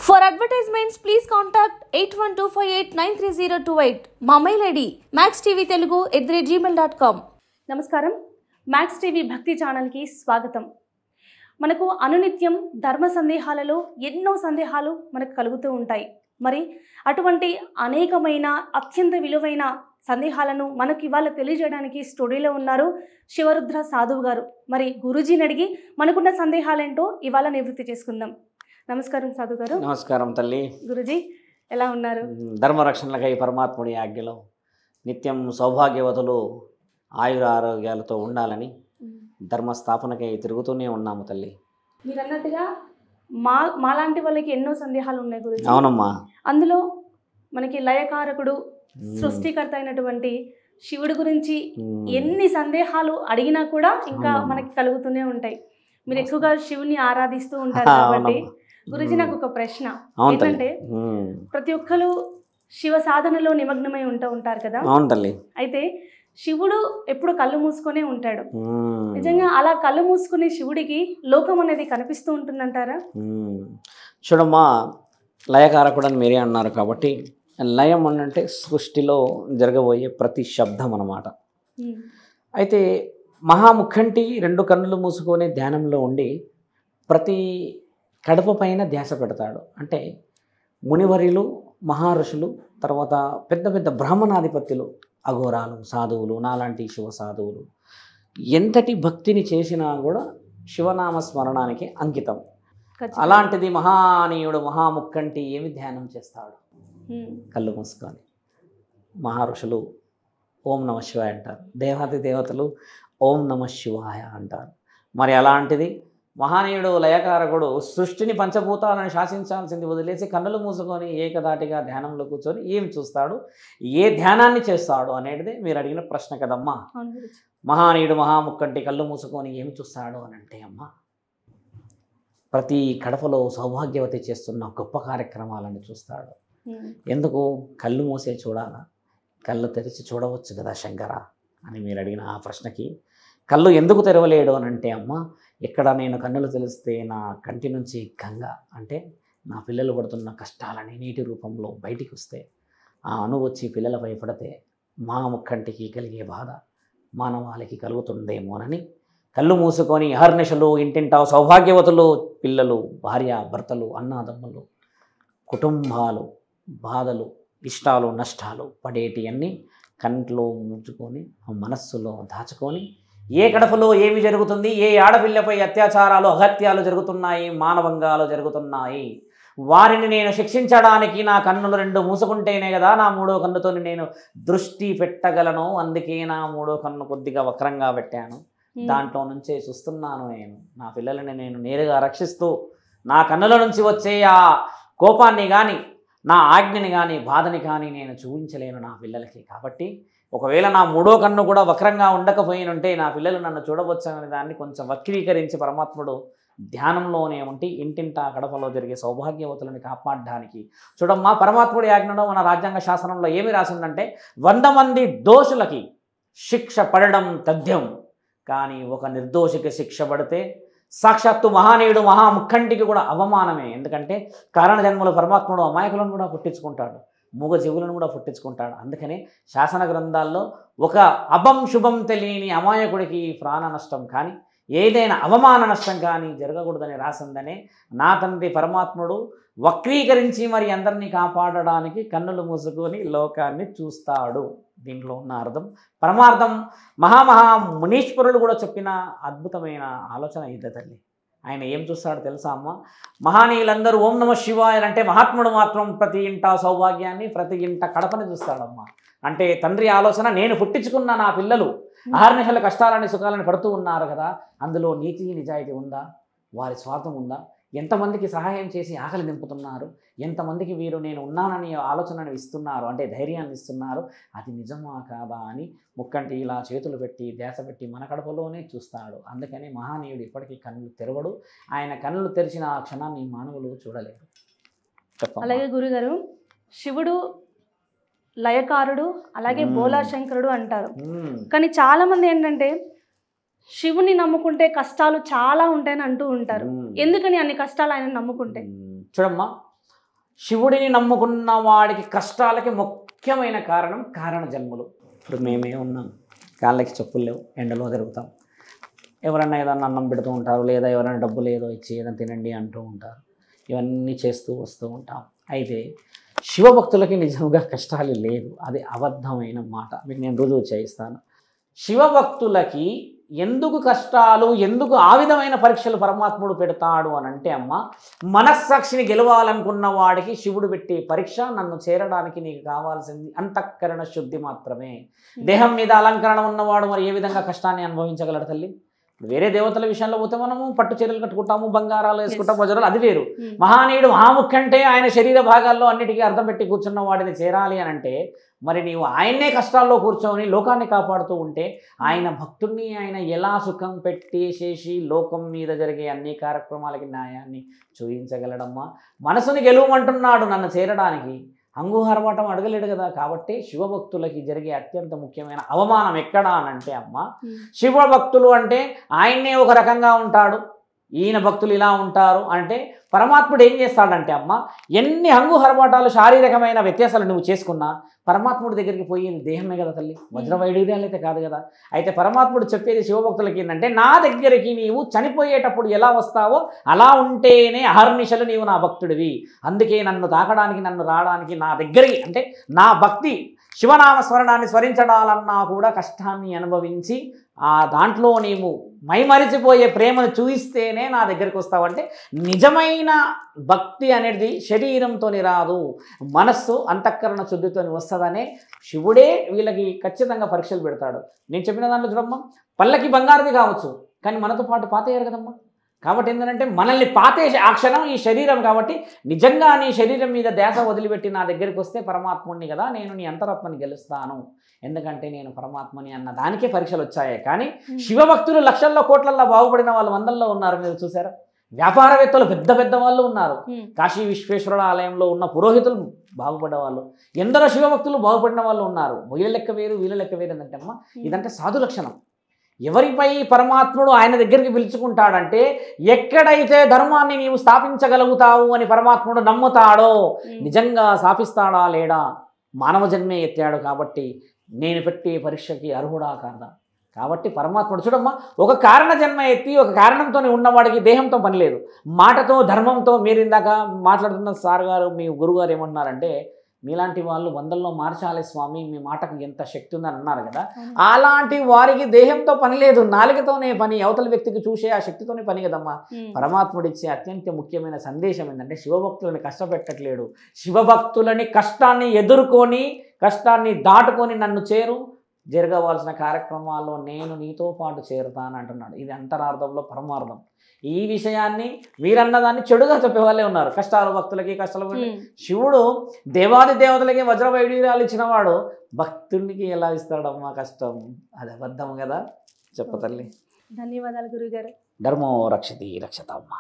For advertisements, please contact 8125893028. మా mail ID maxtvtelugu@gmail.com. నమస్కారం, max TV భక్తి ఛానల్కి స్వాగతం. మనకు అనునిత్యం ధర్మ సందేహాలలో ఎన్నో సందేహాలు మనకు కలుగుతూ ఉంటాయి. మరి అటువంటి అనేకమైన అత్యంత విలువైన సందేహాలను మనకి ఇవాళ తెలియజేయడానికి స్టూడియోలో ఉన్నారు శివరుద్ర సాధువు గారు. మరి గురూజీని అడిగి మనకున్న సందేహాలేంటో ఇవాళ నివృత్తి చేసుకుందాం. నమస్కారం సాధు గారు. నమస్కారం తల్లి. గురూజీ ఎలా ఉన్నారు? ధర్మరక్షణలకై పరమాత్ముడి ఆజ్ఞలో నిత్యం సౌభాగ్యవతులు ఆయుర ఆరోగ్యాలతో ఉండాలని ధర్మస్థాపనకై తిరుగుతూనే ఉన్నాము తల్లి. మీరు అన్నట్టుగా మాలాంటి వాళ్ళకి ఎన్నో సందేహాలు ఉన్నాయి గురూజీ. అవునమ్మా. అందులో మనకి లయకారకుడు సృష్టికర్త అయినటువంటి శివుడి గురించి ఎన్ని సందేహాలు అడిగినా కూడా ఇంకా మనకి కలుగుతూనే ఉంటాయి. మీరు ఎక్కువగా శివుని ఆరాధిస్తూ ఉంటారు కాబట్టి గురూజీ నాకు ఒక ప్రశ్న ఏంటంటే, ప్రతి ఒక్కరు శివ సాధనలో నిమగ్నమై ఉంటారు కదా. అయితే శివుడు ఎప్పుడు కళ్ళు మూసుకొనే ఉంటాడు. నిజంగా అలా కళ్ళు మూసుకునే శివుడికి లోకం అనేది కనిపిస్తూ ఉంటుందంటారా? చూడమ్మా, లయకారకుడు అని మీరే అన్నారు కాబట్టి లయం అంటే సృష్టిలో జరగబోయే ప్రతి శబ్దం అన్నమాట. అయితే మహాముఖంటి రెండు కన్నులు మూసుకొని ధ్యానంలో ఉండి ప్రతి కడప పైన ధ్యాస పెడతాడు. అంటే మునివరులు, మహర్షులు, తర్వాత పెద్ద పెద్ద బ్రాహ్మణాధిపత్యులు, అఘోరాలు, సాధువులు, నాలాంటి శివ సాధువులు ఎంతటి భక్తిని చేసినా కూడా శివనామ స్మరణానికి అంకితం. అలాంటిది మహానీయుడు మహాముఖంటి ఏమి ధ్యానం చేస్తాడు? కళ్ళు మూసుకొని. మహర్షులు ఓం నమ శివాయ అంటారు, దేవాది దేవతలు ఓం నమ శివాయ అంటారు. మరి అలాంటిది మహానీయుడు లయకారకుడు సృష్టిని పంచభూతాలను శాసించాల్సింది వదిలేసి కన్నులు మూసుకొని ఏకదాటిగా ధ్యానంలో కూర్చొని ఏం చూస్తాడు, ఏ ధ్యానాన్ని చేస్తాడు అనేది మీరు అడిగిన ప్రశ్న కదమ్మా. మహానీయుడు మహాముఖంటి కళ్ళు మూసుకొని ఏమి చూస్తాడు అని అంటే, అమ్మ, ప్రతి కడపలో సౌభాగ్యవతి చేస్తున్న గొప్ప కార్యక్రమాలను చూస్తాడు. ఎందుకు కళ్ళు మూసే చూడాలా? కళ్ళు తెరిచి చూడవచ్చు కదా శంకర అని మీరు అడిగిన ఆ ప్రశ్నకి కళ్ళు ఎందుకు తెరవలేడు అని అంటే, అమ్మ, ఇక్కడ నేను కన్నులు తెలిస్తే నా కంటి నుంచి గంగ అంటే నా పిల్లలు పడుతున్న కష్టాలని నీటి రూపంలో బయటికి వస్తే ఆ అణువు వచ్చి పిల్లలపై పడితే మా ముక్కంటికి కలిగే బాధ మానవాళికి కలుగుతుందేమోనని కళ్ళు మూసుకొని అహర్నిశలు ఇంటింటా సౌభాగ్యవతులు, పిల్లలు, భార్య, భర్తలు, అన్నాదమ్ములు, కుటుంబాలు, బాధలు, ఇష్టాలు, నష్టాలు పడేటి అన్నీ కంట్లో ముంచుకొని మనస్సులో దాచుకొని ఏ కడపలో ఏమి జరుగుతుంది, ఏ ఆడపిల్లపై అత్యాచారాలు, అహత్యాలు జరుగుతున్నాయి, మానవంగాలు జరుగుతున్నాయి, వారిని నేను శిక్షించడానికి నా కన్నులు రెండు మూసుకుంటేనే కదా నా మూడో కన్నుతో నేను దృష్టి పెట్టగలను. అందుకే నా మూడో కన్ను కొద్దిగా వక్రంగా పెట్టాను. దాంట్లో నుంచే చూస్తున్నాను. నేను నా పిల్లలని నేను నేరుగా రక్షిస్తూ నా కన్నుల నుంచి వచ్చే ఆ కోపాన్ని కానీ నా ఆజ్ఞని కానీ బాధని కానీ నేను చూపించలేను నా పిల్లలకి. కాబట్టి ఒకవేళ నా మూడో కన్ను కూడా వక్రంగా ఉండకపోయినుంటే నా పిల్లలు నన్ను చూడవచ్చనే దాన్ని కొంచెం వక్రీకరించి పరమాత్ముడు ధ్యానంలోనే ఉండి ఇంటింటా గడపలో జరిగే సౌభాగ్యవతులను కాపాడడానికి. చూడమ్మా, పరమాత్ముడి ఆజ్ఞలో మన రాజ్యాంగ శాసనంలో ఏమి రాసిందంటే 100 మంది దోషులకి శిక్ష పడడం తథ్యం, కానీ ఒక నిర్దోషికి శిక్ష పడితే సాక్షాత్తు మహానీయుడు మహాముఖంటికి కూడా అవమానమే. ఎందుకంటే కారణ జన్మలో పరమాత్ముడు అమాయకులను కూడా పుట్టించుకుంటాడు, మూగ జీవులను కూడా పుట్టించుకుంటాడు. అందుకనే శాసన గ్రంథాల్లో ఒక అభం శుభం తెలియని అమాయకుడికి ప్రాణ నష్టం కానీ ఏదైనా అవమాన నష్టం కానీ జరగకూడదని రాసిందనే నా తండ్రి పరమాత్ముడు వక్రీకరించి మరి అందరినీ కాపాడడానికి కన్నులు మూసుకొని లోకాన్ని చూస్తాడు. దీంట్లో ఉన్న అర్థం పరమార్థం మునీశ్వరులు కూడా చెప్పిన అద్భుతమైన ఆలోచన ఇదే తల్లి. ఆయన ఏం చూస్తాడో తెలుసా అమ్మ? మహానీయులందరూ ఓం నమ శివాయ అంటే మహాత్ముడు మాత్రం ప్రతి ఇంట సౌభాగ్యాన్ని, ప్రతి ఇంట కడపని చూస్తాడమ్మా. అంటే తండ్రి ఆలోచన, నేను పుట్టించుకున్న నా పిల్లలు అహర్నిశల కష్టాలని సుఖాలని పడుతూ ఉన్నారు కదా, అందులో నీతి నిజాయితీ ఉందా? వారి స్వార్థం ఉందా? ఎంతమందికి సహాయం చేసి ఆకలి నింపుతున్నారు, ఎంతమందికి వీరు నేను ఉన్నానని ఆలోచనను ఇస్తున్నారు, అంటే ధైర్యాన్ని ఇస్తున్నారు, అది నిజమా కాదా అని ముక్కంటి ఇలా చేతులు పెట్టి ధ్యాస పెట్టి మన కడపలోనే చూస్తాడు. అందుకని మహానీయుడు ఇప్పటికీ కన్నులు తెరవడు. ఆయన కన్నులు తెరిచిన ఆ క్షణాన్ని మానవులు చూడలేరు. అలాగే గురుగారు, శివుడు లయకారుడు, అలాగే బోలాశంకరుడు అంటారు. కానీ చాలామంది ఏంటంటే శివుని నమ్ముకుంటే కష్టాలు చాలా ఉంటాయని అంటూ ఉంటారు. ఎందుకని అన్ని కష్టాలు ఆయన నమ్ముకుంటే? చూడమ్మా, శివుడిని నమ్ముకున్న వాడికి కష్టాలకి ముఖ్యమైన కారణం కారణ జన్మలు. ఇప్పుడు మేమే ఉన్నాం, కాళ్ళకి చెప్పులు లేవు, ఎండలో తిరుగుతాం. ఎవరైనా ఏదన్నా అన్నం పెడుతూ ఉంటారు, లేదా ఎవరైనా డబ్బులు ఏదో ఇచ్చి ఏదైనా తినండి అంటూ ఉంటారు. ఇవన్నీ చేస్తూ వస్తూ ఉంటాం. అయితే శివభక్తులకి నిజంగా కష్టాలు లేదు, అది అబద్ధమైన మాట. మీకు నేను రుజువు చేయిస్తాను. శివభక్తులకి ఎందుకు కష్టాలు, ఎందుకు ఆ విధమైన పరీక్షలు పరమాత్ముడు పెడతాడు అని అంటే, అమ్మ, మనస్సాక్షిని గెలవాలనుకున్న వాడికి శివుడు పెట్టే పరీక్ష, నన్ను చేరడానికి నీకు కావాల్సింది అంతఃకరణ శుద్ధి మాత్రమే. దేహం మీద అలంకరణ ఉన్నవాడు మరి ఏ విధంగా కష్టాన్ని అనుభవించగలడు తల్లి? వేరే దేవతల విషయంలో పోతే మనము పట్టు చీరలు కట్టుకుంటాము, బంగారాలు వేసుకుంటాం, వజ్రాలు, అది వేరు. మహానీయుడు మహాముఖ్య అంటే ఆయన శరీర భాగాల్లో అన్నిటికీ అర్థం పెట్టి కూర్చున్న వాడిని చేరాలి అని అంటే, మరి నీవు ఆయన్నే కష్టాల్లో కూర్చొని లోకాన్ని కాపాడుతూ ఉంటే ఆయన భక్తుడిని ఆయన ఎలా సుఖం పెట్టేసేసి లోకం మీద జరిగే అన్ని కార్యక్రమాలకి న్యాయాన్ని చూపించగలడమ్మా? మనసుని గెలువమంటున్నాడు నన్ను చేరడానికి, అంగుహారవాటం అడగలేడు కదా. కాబట్టి శివభక్తులకి జరిగే అత్యంత ముఖ్యమైన అవమానం ఎక్కడా అనంటే, అమ్మ, శివభక్తులు అంటే ఆయన్నే ఒక రకంగా ఉంటాడు, ఈయన భక్తులు ఇలా ఉంటారు అంటే పరమాత్ముడు ఏం చేస్తాడంటే, అమ్మ, ఎన్ని హంగుహరపాటాలు శారీరకమైన వ్యత్యాసాలు నువ్వు చేసుకున్నా పరమాత్ముడి దగ్గరికి పోయి దేహమే కదా తల్లి, వజ్ర వైడూర్యాలు అయితే కాదు కదా. అయితే పరమాత్ముడు చెప్పేది శివభక్తులకి ఏంటంటే, నా దగ్గరికి నీవు చనిపోయేటప్పుడు ఎలా వస్తావో అలా ఉంటేనే అహర్నిశలు నీవు నా భక్తుడివి. అందుకే నన్ను తాకడానికి, నన్ను రావడానికి, నా దగ్గరికి అంటే నా భక్తి శివనామస్మరణాన్ని స్మరించడాలన్నా కూడా కష్టాన్ని అనుభవించి ఆ దాంట్లో నీవు మైమరిచిపోయే ప్రేమను చూయిస్తేనే నా దగ్గరికి వస్తావంటే, నిజమైన భక్తి అనేది శరీరంతోని రాదు, మనస్సు అంతఃకరణ శుద్ధితో వస్తుందనే శివుడే వీళ్ళకి ఖచ్చితంగా పరీక్షలు పెడతాడు. నేను చెప్పిన దాంట్లో చూడమ్మా, పల్లకి బంగారుది కావచ్చు, కానీ మనతో పాటు పాతయ్యారు కదమ్మా. కాబట్టి ఏంటంటే మనల్ని పాతేసే ఆ క్షణం ఈ శరీరం. కాబట్టి నిజంగా నీ శరీరం మీద ధ్యాస వదిలిపెట్టి నా దగ్గరికి వస్తే పరమాత్ముడిని కదా, నేను నీ అంతరాత్మని గెలుస్తాను, ఎందుకంటే నేను పరమాత్మని అన్న దానికే పరీక్షలు వచ్చాయి. కానీ శివభక్తులు లక్షల్లో కోట్లల్లో బాగుపడిన వాళ్ళు వందల్లో ఉన్నారు, మీరు చూసారా? వ్యాపారవేత్తలు పెద్ద పెద్ద వాళ్ళు ఉన్నారు, కాశీ విశ్వేశ్వరుల ఆలయంలో ఉన్న పురోహితులు బాగుపడ్డ వాళ్ళు, ఎందరో శివభక్తులు బాగుపడిన వాళ్ళు ఉన్నారు. వీళ్ళ లెక్క వేరు, వీళ్ళ లెక్క వేరు ఏంటంటే, అమ్మ, ఇదంటే సాధు లక్షణం. ఎవరిపై పరమాత్ముడు ఆయన దగ్గరికి పిలుచుకుంటాడంటే, ఎక్కడైతే ధర్మాన్ని నీవు స్థాపించగలుగుతావు అని పరమాత్ముడు నమ్ముతాడో, నిజంగా స్థాపిస్తాడా లేడా, మానవ జన్మే ఎత్తాడు కాబట్టి నేను పెట్టే పరీక్షకి అర్హుడా కాదా. కాబట్టి పరమాత్ముడు చూడమ్మా, ఒక కారణ జన్మ ఎత్తి ఒక కారణంతోనే ఉన్నవాడికి దేహంతో పని లేదు, మాటతో ధర్మంతో. మీరు ఇందాక మాట్లాడుతున్న సార్ గారు, మీ గురుగారు ఏమంటున్నారంటే, మీలాంటి వాళ్ళు వందల్లో మార్చాలి స్వామి, మీ మాటకు ఎంత శక్తి ఉందని అన్నారు కదా. అలాంటి వారికి దేహంతో పని లేదు, నాలుకతోనే పని, అవతల వ్యక్తికి చూసే ఆ శక్తితోనే పని కదమ్మా. పరమాత్ముడిచ్చే అత్యంత ముఖ్యమైన సందేశం ఏంటంటే, శివభక్తులని కష్టపెట్టట్లేడు, శివభక్తులని కష్టాన్ని ఎదుర్కొని కష్టాన్ని దాటుకొని నన్ను చేరు, జరగవలసిన కార్యక్రమాల్లో నేను నీతో పాటు చేరుతాను అంటున్నాడు. ఇది అంతరార్థంలో పరమార్థం. ఈ విషయాన్ని వీరన్నదాన్ని చెడుగా చెప్పేవాళ్ళే ఉన్నారు. కష్టాలు భక్తులకి, కష్టాలు శివుడు దేవాది దేవతలకి వజ్ర వైడూర్యాలు ఇచ్చినవాడు భక్తునికి ఎలా ఇస్తాడమ్మా కష్టం? అది అబద్ధం కదా. చెప్పతల్లి. ధన్యవాదాలు గురుగారు. ధర్మో రక్షతి రక్షత అమ్మ.